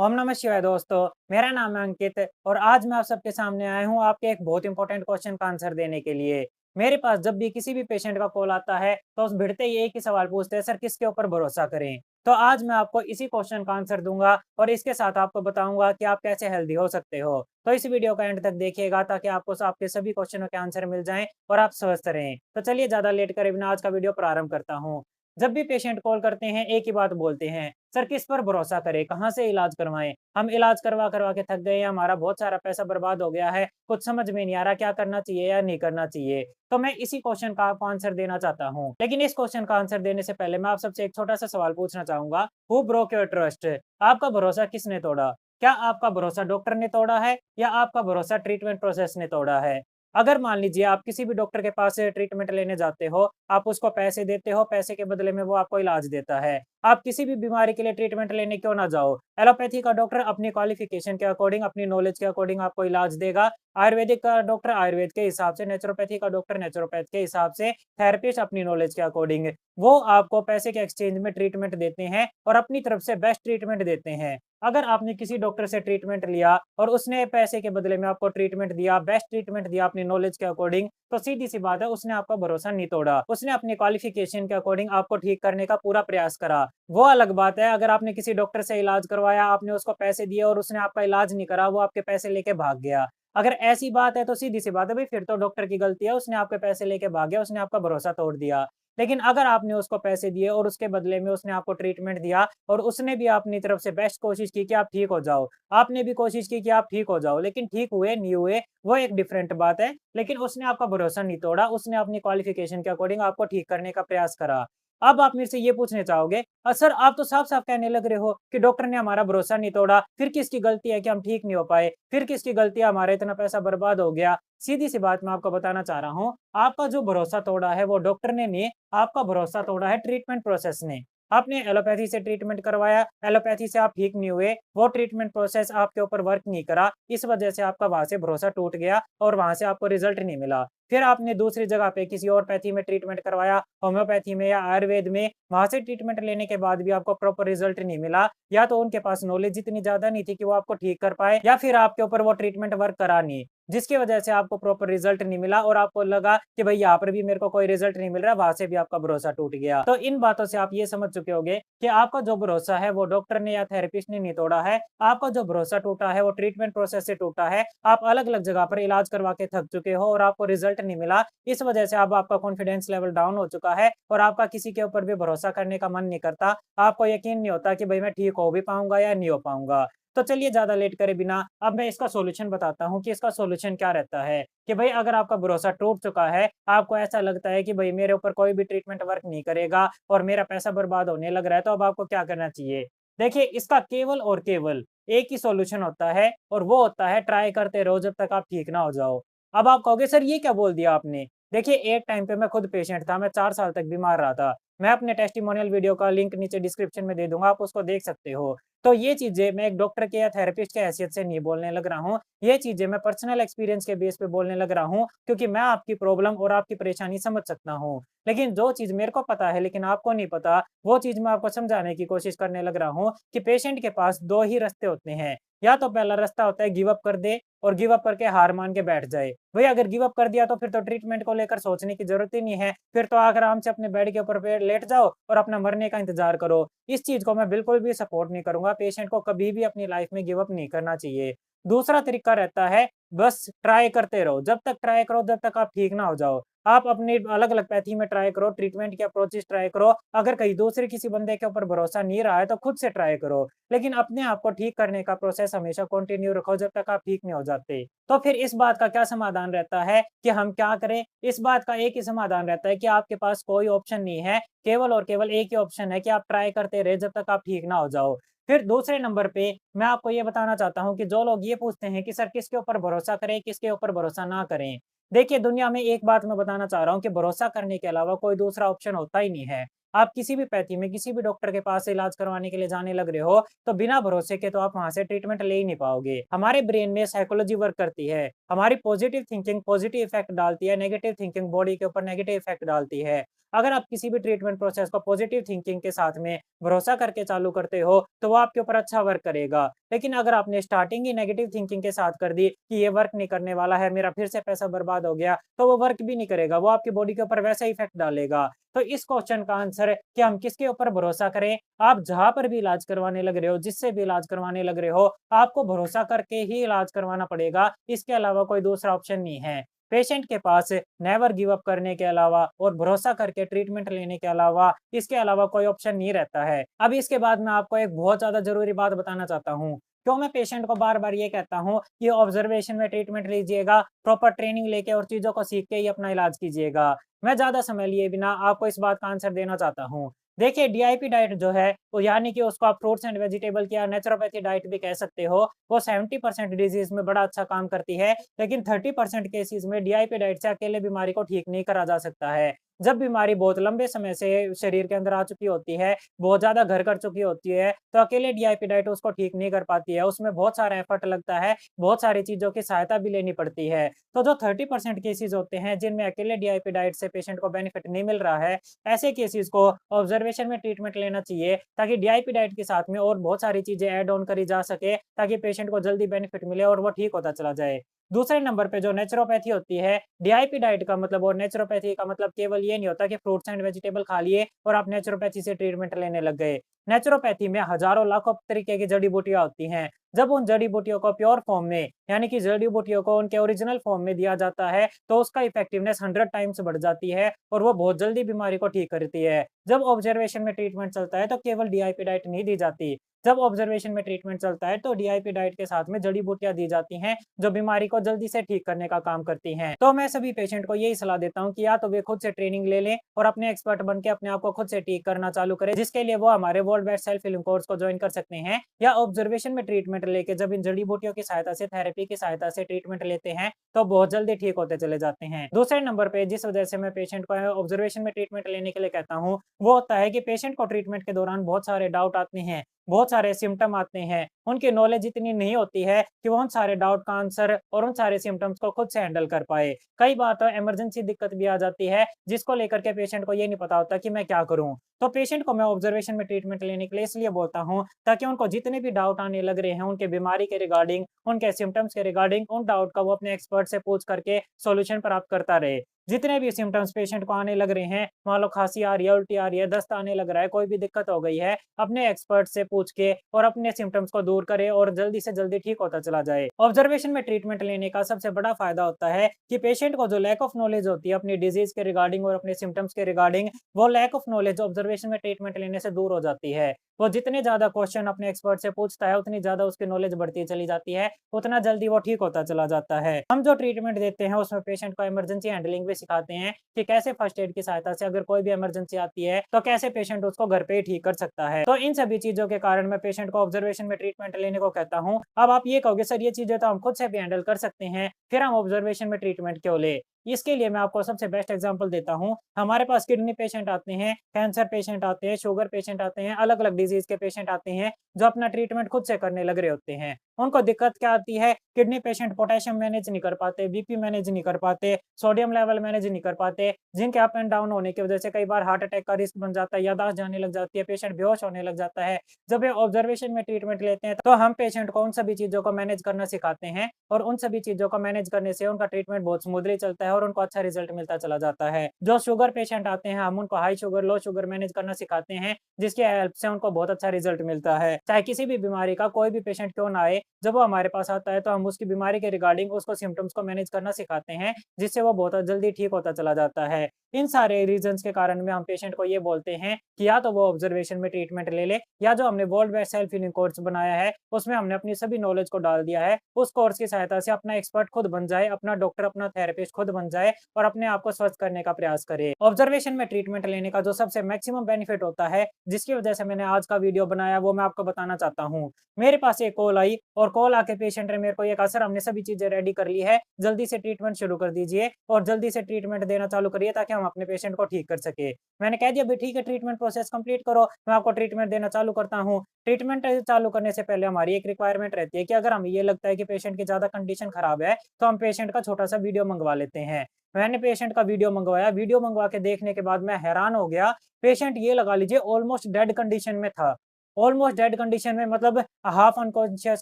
ओम नमः शिवाय दोस्तों। मेरा नाम है अंकित और आज मैं आप सबके सामने आया हूँ आपके एक बहुत इंपॉर्टेंट क्वेश्चन का आंसर देने के लिए। मेरे पास जब भी किसी भी पेशेंट का कॉल आता है तो उस भिड़ते ही एक ही सवाल पूछते हैं, सर किसके ऊपर भरोसा करें। तो आज मैं आपको इसी क्वेश्चन का आंसर दूंगा और इसके साथ आपको बताऊंगा कि आप कैसे हेल्दी हो सकते हो। तो इस वीडियो का एंड तक देखिएगा ताकि आपको आपके सभी क्वेश्चनों के आंसर मिल जाएं और आप स्वस्थ रहें। तो चलिए ज्यादा लेट करे बिना आज का वीडियो प्रारंभ करता हूँ। जब भी पेशेंट कॉल करते हैं एक ही बात बोलते हैं, सर किस पर भरोसा करें, कहाँ से इलाज करवाएं। हम इलाज करवा करवा के थक गए हैं, हमारा बहुत सारा पैसा बर्बाद हो गया है, कुछ समझ में नहीं आ रहा क्या करना चाहिए या नहीं करना चाहिए। तो मैं इसी क्वेश्चन का आपको आंसर देना चाहता हूँ, लेकिन इस क्वेश्चन का आंसर देने से पहले मैं आप सबसे एक छोटा सा सवाल पूछना चाहूंगा। Who broke your trust? आपका भरोसा किसने तोड़ा? क्या आपका भरोसा डॉक्टर ने तोड़ा है या आपका भरोसा ट्रीटमेंट प्रोसेस ने तोड़ा है? अगर मान लीजिए आप किसी भी डॉक्टर के पास ट्रीटमेंट लेने जाते हो, आप उसको पैसे देते हो, पैसे के बदले में वो आपको इलाज देता है। आप किसी भी बीमारी के लिए ट्रीटमेंट लेने क्यों ना जाओ, एलोपैथी का डॉक्टर अपनी क्वालिफिकेशन के अकॉर्डिंग, अपनी नॉलेज के अकॉर्डिंग आपको इलाज देगा। आयुर्वेदिक का डॉक्टर आयुर्वेद के हिसाब से, नेचुरोपैथी का डॉक्टर नेचुरोपैथ के हिसाब से, थेरेपिस्ट अपनी नॉलेज के अकॉर्डिंग वो आपको पैसे के एक्सचेंज में ट्रीटमेंट देते हैं और अपनी तरफ से बेस्ट ट्रीटमेंट देते हैं। अगर आपने किसी डॉक्टर से ट्रीटमेंट लिया और उसने पैसे के बदले में आपको ट्रीटमेंट दिया, बेस्ट ट्रीटमेंट दिया अपनी नॉलेज के अकॉर्डिंग, तो सीधी सी बात है उसने आपका भरोसा नहीं तोड़ा। उसने अपनी क्वालिफिकेशन के अकॉर्डिंग आपको ठीक करने का पूरा प्रयास करा। वो अलग बात है अगर आपने किसी डॉक्टर से इलाज करवाया, आपने उसको पैसे दिए और उसने आपका इलाज नहीं करा, वो आपके पैसे लेके भाग गया। अगर ऐसी बात है तो सीधी सी बात है भाई, फिर तो डॉक्टर की गलती है, उसने आपके पैसे लेके भाग गया, उसने आपका भरोसा तोड़ दिया। लेकिन अगर आपने उसको पैसे दिए और उसके बदले में उसने आपको ट्रीटमेंट दिया और उसने भी अपनी तरफ से बेस्ट कोशिश की कि आप ठीक हो जाओ, आपने भी कोशिश की कि आप ठीक हो जाओ, लेकिन ठीक हुए नहीं हुए वो एक डिफरेंट बात है। लेकिन उसने आपका भरोसा नहीं तोड़ा, उसने अपनी क्वालिफिकेशन के अकॉर्डिंग आपको ठीक करने का प्रयास करा। अब आप मेरे से ये पूछने चाहोगे, सर आप तो साफ-साफ कहने लग रहे हो कि डॉक्टर ने हमारा भरोसा नहीं तोड़ा, फिर किसकी गलती है कि हम ठीक नहीं हो पाए? फिर किसकी गलती है हमारा इतना पैसा बर्बाद हो गया? सीधी-सी बात मैं आपको बताना चाह रहा हूँ, आपका जो भरोसा तोड़ा है वो डॉक्टर ने नहीं, आपका भरोसा तोड़ा है ट्रीटमेंट प्रोसेस ने। आपने एलोपैथी से ट्रीटमेंट करवाया, एलोपैथी से आप ठीक नहीं हुए, वो ट्रीटमेंट प्रोसेस आपके ऊपर वर्क नहीं करा, इस वजह से आपका वहाँ से भरोसा टूट गया और वहाँ से आपको रिजल्ट नहीं मिला। फिर आपने दूसरी जगह पे किसी और पैथी में ट्रीटमेंट करवाया, होम्योपैथी में या आयुर्वेद में, वहाँ से ट्रीटमेंट लेने के बाद भी आपको प्रॉपर रिजल्ट नहीं मिला। या तो उनके पास नॉलेज इतनी ज़्यादा नहीं थी कि वो आपको ठीक कर पाए, या फिर आपके ऊपर वो ट्रीटमेंट वर्क करा नहीं, जिसकी वजह से आपको प्रॉपर रिजल्ट नहीं मिला और आपको लगा कि भाई यहाँ पर भी मेरे को कोई रिजल्ट नहीं मिल रहा, वहाँ से भी आपका भरोसा टूट गया। तो इन बातों से आप ये समझ चुके होंगे कि आपका जो भरोसा है वो डॉक्टर ने या थेरेपिस्ट ने नहीं तोड़ा है, आपका जो भरोसा टूटा है वो ट्रीटमेंट प्रोसेस से टूटा है। आप अलग-अलग जगह पर इलाज करवा के थक चुके हो और आपको रिजल्ट नहीं मिला। इस वजह से अब आपका कॉन्फिडेंस लेवल डाउन हो चुका है और आपका किसी के ऊपर भी भरोसा करने का मन नहीं करता। आपको यकीन नहीं होता कि भाई मैं ठीक हो भी पाऊँगा या नहीं हो पाऊँगा। तो चलिए ज़्यादा लेट करे बिना अब मैं इसका सॉल्यूशन बताता हूँ कि इसका सॉल्यूशन क्या रहता है। कि भाई अगर आपका भरोसा टूट चुका है, आपको ऐसा लगता है कि भाई मेरे ऊपर कोई भी ट्रीटमेंट वर्क नहीं करेगा और मेरा पैसा बर्बाद होने लग रहा है, तो अब आपको क्या करना चाहिए? देखिए इसका केवल और केवल एक ही सॉल्यूशन होता है और वो होता है ट्राई करते रहो जब तक आप ठीक ना हो जाओ। अब आप कहोगे सर ये क्या बोल दिया आपने? देखिए एक टाइम पे मैं खुद पेशेंट था, मैं 4 साल तक बीमार रहा था। मैं अपने टेस्टिमोनियल वीडियो का लिंक नीचे डिस्क्रिप्शन में दे दूँगा, आप उसको देख सकते हो। तो ये चीज़ें मैं एक डॉक्टर के या थेरेपिस्ट के हैसियत से नहीं बोलने लग रहा हूँ। ये चीज़ें मैं पर्सनल एक्सपीरियंस के बेस पे बोलने लग रहा हूँ, क्योंकि मैं आपकी प्रॉब्लम और आपकी परेशानी समझ सकता हूँ। लेकिन जो चीज़ मेरे को पता है लेकिन आपको नहीं पता, वो चीज़ मैं आपको समझाने की कोशिश करने लग रहा हूँ कि पेशेंट के पास 2 ही रास्ते होते हैं। या तो पहला रास्ता होता है गिव अप कर दे और गिव अप करके हार मान के बैठ जाए। भई अगर गिव अप कर दिया तो फिर तो ट्रीटमेंट को लेकर सोचने की ज़रूरत ही नहीं है। फिर तो आराम से अपने बेड के ऊपर पे लेट जाओ और अपना मरने का इंतज़ार करो। इस चीज़ को मैं बिल्कुल भी सपोर्ट नहीं करूँगा, पेशेंट को कभी भी अपनी लाइफ़ में गिव अप नहीं करना चाहिए। दूसरा तरीका रहता है बस ट्राई करते रहो, जब तक ट्राई करो जब तक आप ठीक ना हो जाओ। आप अपनी अलग-अलग पैथी में ट्राई करो, ट्रीटमेंट की अप्रोचेज़ ट्राई करो, अगर कहीं दूसरे किसी बंदे के ऊपर भरोसा नहीं रहा है तो खुद से ट्राई करो। लेकिन अपने आप को ठीक करने का प्रोसेस हमेशा कंटिन्यू रखो जब तक आप ठीक नहीं हो जाते। तो फिर इस बात का क्या समाधान रहता है कि हम क्या करें? इस बात का एक ही समाधान रहता है कि आपके पास कोई ऑप्शन नहीं है, केवल और केवल एक ही ऑप्शन है कि आप ट्राई करते रहे जब तक आप ठीक ना हो जाओ। फिर दूसरे नंबर पे मैं आपको ये बताना चाहता हूँ कि जो लोग ये पूछते हैं कि सर किसके ऊपर भरोसा करें, किसके ऊपर भरोसा ना करें। देखिए दुनिया में एक बात मैं बताना चाह रहा हूँ कि भरोसा करने के अलावा कोई दूसरा ऑप्शन होता ही नहीं है। आप किसी भी पैथी में, किसी भी डॉक्टर के पास इलाज करवाने के लिए जाने लग रहे हो, तो बिना भरोसे के तो आप वहाँ से ट्रीटमेंट ले ही नहीं पाओगे। हमारे ब्रेन में साइकोलॉजी वर्क करती है। हमारी पॉजिटिव थिंकिंग पॉजिटिव इफेक्ट डालती है, नेगेटिव थिंकिंग बॉडी के ऊपर नेगेटिव इफेक्ट डालती है। अगर आप किसी भी ट्रीटमेंट प्रोसेस को पॉजिटिव थिंकिंग के साथ में भरोसा करके चालू करते हो तो वो आपके ऊपर अच्छा वर्क करेगा। लेकिन अगर आपने स्टार्टिंग ही नेगेटिव थिंकिंग के साथ कर दी कि ये वर्क नहीं करने वाला है, मेरा फिर से पैसा बर्बाद हो गया, तो वो वर्क भी नहीं करेगा, वो आपकी बॉडी के ऊपर वैसा इफेक्ट डालेगा। तो इस क्वेश्चन का आंसर कि हम किसके ऊपर भरोसा करें, आप जहाँ पर भी इलाज करवाने लग रहे हो, जिससे भी इलाज करवाने लग रहे हो, आपको भरोसा करके ही इलाज करवाना पड़ेगा, इसके अलावा कोई दूसरा ऑप्शन नहीं है। पेशेंट के पास नेवर गिव अप करने के अलावा और भरोसा करके ट्रीटमेंट लेने के अलावा इसके अलावा कोई ऑप्शन नहीं रहता है। अब इसके बाद मैं आपको एक बहुत ज़्यादा ज़रूरी बात बताना चाहता हूँ। क्यों मैं पेशेंट को बार-बार ये कहता हूँ कि ऑब्जर्वेशन में ट्रीटमेंट लीजिएगा, प्रॉपर ट्रेनिंग लेके और चीज़ों को सीख के ही अपना इलाज कीजिएगा। मैं ज़्यादा समय लिए बिना आपको इस बात का आंसर देना चाहता हूँ। देखिए डीआईपी डाइट जो है, वो यानी कि उसको आप फ्रूट्स एंड वेजिटेबल की या नेचुरोपैथी डाइट भी कह सकते हो, वो 70% डिजीज़ में बड़ा अच्छा काम करती है, लेकिन 30% केसेज़ में डीआईपी डाइट से अकेले बीमारी को ठीक नहीं करा जा सकता है। जब बीमारी बहुत लंबे समय से शरीर के अंदर आ चुकी होती है, बहुत ज़्यादा घर कर चुकी होती है, तो अकेले डीआईपी डाइट उसको ठीक नहीं कर पाती है, उसमें बहुत सारा एफर्ट लगता है, बहुत सारी चीज़ों की सहायता भी लेनी पड़ती है। तो जो 30% केसेज़ होते हैं, जिनमें अकेले डीआईपी डाइट से पेशेंट को बेनिफिट नहीं मिल रहा है, ऐसे केसेज़ को ऑब्जर्वेशन में ट्रीटमेंट लेना चाहिए, ताकि डीआईपी डाइट के साथ में और बहुत सारी चीज़ें ऐड ऑन करी जा सके, ताकि पेशेंट को जल्दी बेनिफिट मिले और वो ठीक होता चला जाए। दूसरे नंबर पे जो नेचुरोपैथी होती है, डीआईपी डाइट का मतलब और नेचुरोपैथी का मतलब केवल ये नहीं होता कि फ्रूट्स एंड वेजिटेबल खा लिए और आप नेचुरोपैथी से ट्रीटमेंट लेने लग गए। नेचुरोपैथी में हज़ारों लाखों तरीके की जड़ी-बूटियाँ होती हैं। जब उन जड़ी-बूटियों को प्योर फॉर्म में यानी कि जड़ी-बूटियों को उनके ओरिजिनल फॉर्म में दिया जाता है, तो उसका इफेक्टिवनेस 100 टाइम्स बढ़ जाती है और वो बहुत जल्दी बीमारी को ठीक करती है। जब ऑब्जर्वेशन में ट्रीटमेंट चलता है, तो केवल डीआईपी डाइट नहीं दी जाती। जब ऑब्जर्वेशन में ट्रीटमेंट चलता है, तो डीआईपी डाइट के साथ में जड़ी-बूटियाँ दी जाती हैं, जो बीमारी को जल्दी से ठीक करने का काम करती हैं। तो मैं सभी पेशेंट को यही सलाह देता हूँ कि या तो वे खुद से ट्रेनिंग ले लें और अपने एक्सपर्ट बन के अपने आप को खुद से ठीक करना चालू करें, जिसके लिए वो हमारे world best self healing course को ज्वाइन कर सकते हैं, या ऑब्जर्वेशन में ट्रीटमेंट लेके जब इन जड़ी-बूटियों की सहायता से, थेरेपी की सहायता से ट्रीटमेंट लेते हैं, तो बहुत जल्दी ठीक होते चले जाते हैं। दूसरे नंबर पे जिस वजह से मैं पेशेंट को ऑब्जर्वेशन में ट्रीटमेंट लेने के लिए कहता हूँ, वो होता है कि पेशेंट को ट्रीटमेंट के दौरान बहुत सारे डाउट आते हैं, बहुत सारे सिम्पटम आते हैं, उनकी नॉलेज इतनी नहीं होती है कि वो उन सारे डाउट का आंसर और उन सारे सिम्पटम्स को खुद से हैंडल कर पाए। कई बार तो इमरजेंसी दिक्कत भी आ जाती है, जिसको लेकर के पेशेंट को ये नहीं पता होता कि मैं क्या करूँ? तो पेशेंट को मैं ऑब्जर्वेशन में ट्रीटमेंट लेने के लिए इसलिए बोलता हूँ, ताकि उनको जितने भी डाउट आने लग रहे हैं, उनके बीमारी के रिगार्डिंग, उनके सिम्पटम्स के रिगार्डिंग, उन डाउट का वो अपने एक्सपर्ट से पूछ करके सॉल्यूशन प्राप्त करता रहे। जितने भी सिम्पटम्स पेशेंट को आने लग रहे हैं, मान लो खाँसी आ रही है, उल्टी आ रही है, दस्त आने लग रहा है, कोई भी दिक्कत हो गई है, अपने एक्सपर्ट से पूछ के और अपने सिम्पटम्स को दूर करे और जल्दी से जल्दी ठीक होता चला जाए। ऑब्जर्वेशन में ट्रीटमेंट लेने का सबसे बड़ा फ़ायदा होता है कि पेशेंट को जो लैक ऑफ नॉलेज होती है अपनी डिज़ीज़ के रिगार्डिंग और अपने सिम्पटम्स के रिगार्डिंग, वो लैक ऑफ नॉलेज ऑब्जर्वेशन में ट्रीटमेंट लेने से दूर हो जाती है। वो जितने ज़्यादा क्वेश्चन अपने एक्सपर्ट से पूछता है, उतनी ज़्यादा उसकी नॉलेज बढ़ती चली जाती है, उतना जल्दी वो ठीक होता चला जाता है। हम जो ट्रीटमेंट देते हैं, उसमें पेशेंट को इमरजेंसी हैंडलिंग भी सिखाते हैं कि कैसे फर्स्ट एड की सहायता से अगर कोई भी इमरजेंसी आती है, तो कैसे पेशेंट उसको घर पे ही ठीक कर सकता है। तो इन सभी चीज़ों के कारण मैं पेशेंट को ऑब्जर्वेशन में ट्रीटमेंट लेने को कहता हूँ। अब आप ये कहोगे सर ये चीज़ें तो हम खुद से भी हैंडल कर सकते हैं, फिर हम ऑब्जर्वेशन में ट्रीटमेंट क्यों लें? इसके लिए मैं आपको सबसे बेस्ट एग्जांपल देता हूँ। हमारे पास किडनी पेशेंट आते हैं, कैंसर पेशेंट आते हैं, शुगर पेशेंट आते हैं, अलग-अलग डिज़ीज़ के पेशेंट आते हैं, जो अपना ट्रीटमेंट खुद से करने लग रहे होते हैं। उनको दिक्कत क्या आती है? किडनी पेशेंट पोटेशियम मैनेज नहीं कर पाते, बीपी मैनेज नहीं कर पाते, सोडियम लेवल मैनेज नहीं कर पाते, जिनके अप एंड डाउन होने की वजह से कई बार हार्ट अटैक का रिस्क बन जाता है, याददाश्त जाने लग जाती है, पेशेंट बेहोश होने लग जाता है। जब ये ऑब्जर्वेशन में ट्रीटमेंट लेते हैं, तो हम पेशेंट को उन सभी चीज़ों को मैनेज करना सिखाते हैं और उन सभी चीज़ों को मैनेज करने से उनका ट्रीटमेंट बहुत स्मूथली चलता है और उनको अच्छा रिजल्ट मिलता चला जाता है। जो शुगर पेशेंट आते हैं, हम उनको high sugar, low sugar manage करना सिखाते हैं, जिसकी हेल्प से उनको बहुत अच्छा रिजल्ट मिलता है। चाहे किसी भी बीमारी का कोई भी पेशेंट क्यों ना आए, जब वो हमारे पास आता है, तो हम उसकी बीमारी के रिगार्डिंग उसको सिम्पटम्स को मैनेज करना सिखाते हैं, जिससे वो बहुत जल्दी ठीक होता चला जाता है। इन सारे रीज़न्स के कारण में हम पेशेंट को ये बोलते हैं कि या तो वो ऑब्जर्वेशन में ट्रीटमेंट ले ले, या जो हमने world best self healing course बनाया है, उसमें हमने अपनी सभी नॉलेज को डाल दिया है। उस कोर्स की सहायता से अपना एक्सपर्ट खुद बन जाए, अपना डॉक्टर, अपना थेरेपिस्ट खुद बन जाए और अपने आप को स्वस्थ करने का प्रयास करे। ऑब्जर्वेशन में ट्रीटमेंट लेने का जो सबसे मैक्सिमम बेनिफिट होता है, जिसकी वजह से मैंने आज का वीडियो बनाया, वो मैं आपको बताना चाहता हूँ। मेरे पास एक कॉल आई और कॉल आके पेशेंट ने मेरे को ये कहा, सर हमने सभी चीज़ें रेडी कर ली है, जल्दी से ट्रीटमेंट शुरू कर दीजिए और जल्दी से ट्रीटमेंट देना चालू करिए ताकि हम अपने पेशेंट को ठीक कर सकें। मैंने कह दिया, भई ठीक है, ट्रीटमेंट प्रोसेस कंप्लीट करो, मैं आपको ट्रीटमेंट देना चालू करता हूँ। ट्रीटमेंट चालू करने से पहले हमारी एक रिक्वायरमेंट रहती है कि अगर हमें ये लगता है कि पेशेंट की ज़्यादा कंडीशन खराब है, तो हम पेशेंट का छोटा-सा वीडियो मंगवा लेते हैं। मैंने पेशेंट का वीडियो मंगवाया, वीडियो मंगवा के देखने के बाद मैं हैरान हो गया। पेशेंट ये लगा लीजिए ऑलमोस्ट डेड कंडीशन में था। ऑलमोस्ट डेड कंडीशन में मतलब हाफ अनकॉन्शियस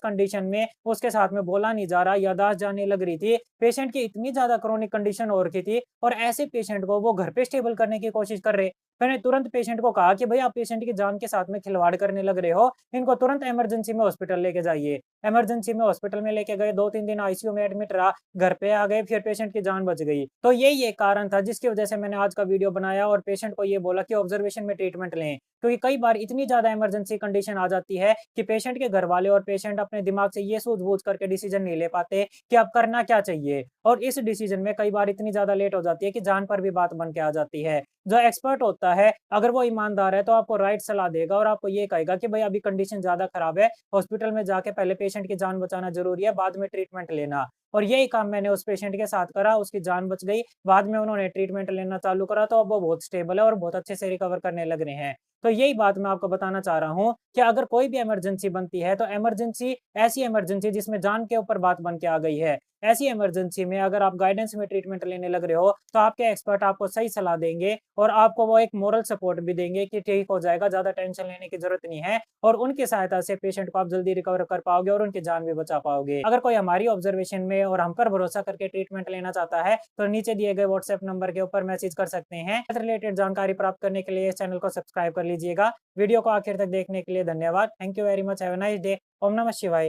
कंडीशन में, उसके साथ में बोला नहीं जा रहा, याददाश्त जाने लग रही थी। पेशेंट की इतनी ज़्यादा क्रोनिक कंडीशन हो रखी थी और ऐसे पेशेंट को वो घर पे स्टेबल करने की कोशिश कर रहे। मैंने तुरंत पेशेंट को कहा कि भई आप पेशेंट की जान के साथ में खिलवाड़ करने लग रहे हो, इनको तुरंत इमरजेंसी में हॉस्पिटल लेके जाइए। इमरजेंसी में हॉस्पिटल में लेके गए, 2-3 दिन आईसीयू में एडमिट रहा, घर पे आ गए, फिर पेशेंट की जान बच गई। तो यही एक कारण था जिसकी वजह से मैंने आज का वीडियो बनाया और पेशेंट को ये बोला कि ऑब्जर्वेशन में ट्रीटमेंट लें। क्योंकि कई बार इतनी ज़्यादा इमरजेंसी कंडीशन आ जाती है कि पेशेंट के घरवाले और पेशेंट अपने दिमाग से ये सूझ-बूझ करके डिसीजन नहीं ले पाते कि अब करना क्या चाहिए। और इस डिसीजन में कई बार इतनी ज़्यादा लेट हो जाती है कि जान पर भी बात बन के आ जाती है। जो एक्सपर्ट होता है, अगर वो ईमानदार है तो आपको राइट सलाह देगा और आपको ये कहेगा कि भई अभी कंडीशन ज़्यादा खराब है, हॉस्पिटल में जाके पहले पेशेंट की जान बचाना ज़रूरी है, बाद में ट्रीटमेंट लेना। और यही काम मैंने उस पेशेंट के साथ करा, उसकी जान बच गई, बाद में उन्होंने ट्रीटमेंट लेना चालू करा तो अब वो बहुत स्टेबल है और बहुत अच्छे से रिकवर करने लग रहे हैं। तो यही बात मैं आपको बताना चाह रहा हूँ कि अगर कोई भी इमरजेंसी बनती है, तो इमरजेंसी ऐसी इमरजेंसी जिसमें जान के ऊपर बात बन के आ गई है, ऐसी इमरजेंसी में अगर आप गाइडेंस में ट्रीटमेंट लेने लग रहे हो, तो आपके एक्सपर्ट आपको सही सलाह देंगे और आपको वो एक मोरल सपोर्ट भी देंगे कि ठीक हो जाएगा, ज़्यादा टेंशन लेने की ज़रूरत नहीं है और उनकी सहायता से पेशेंट को आप जल्दी रिकवर कर पाओगे और उनकी जान भी बचा पाओगे। अगर कोई हमारी ऑब्जर्वेशन में और हम पर भरोसा करके ट्रीटमेंट लेना चाहता है, तो नीचे दिए गए व्हाट्सएप नंबर के ऊपर मैसेज कर सकते हैं। हेल्थ रिलेटेड जानकारी प्राप्त करने के लिए इस चैनल को सब्सक्राइब कर लीजिएगा। वीडियो को आखिर तक देखने के लिए धन्यवाद। Thank you very much. Have a nice day. ओम नमः शिवाय।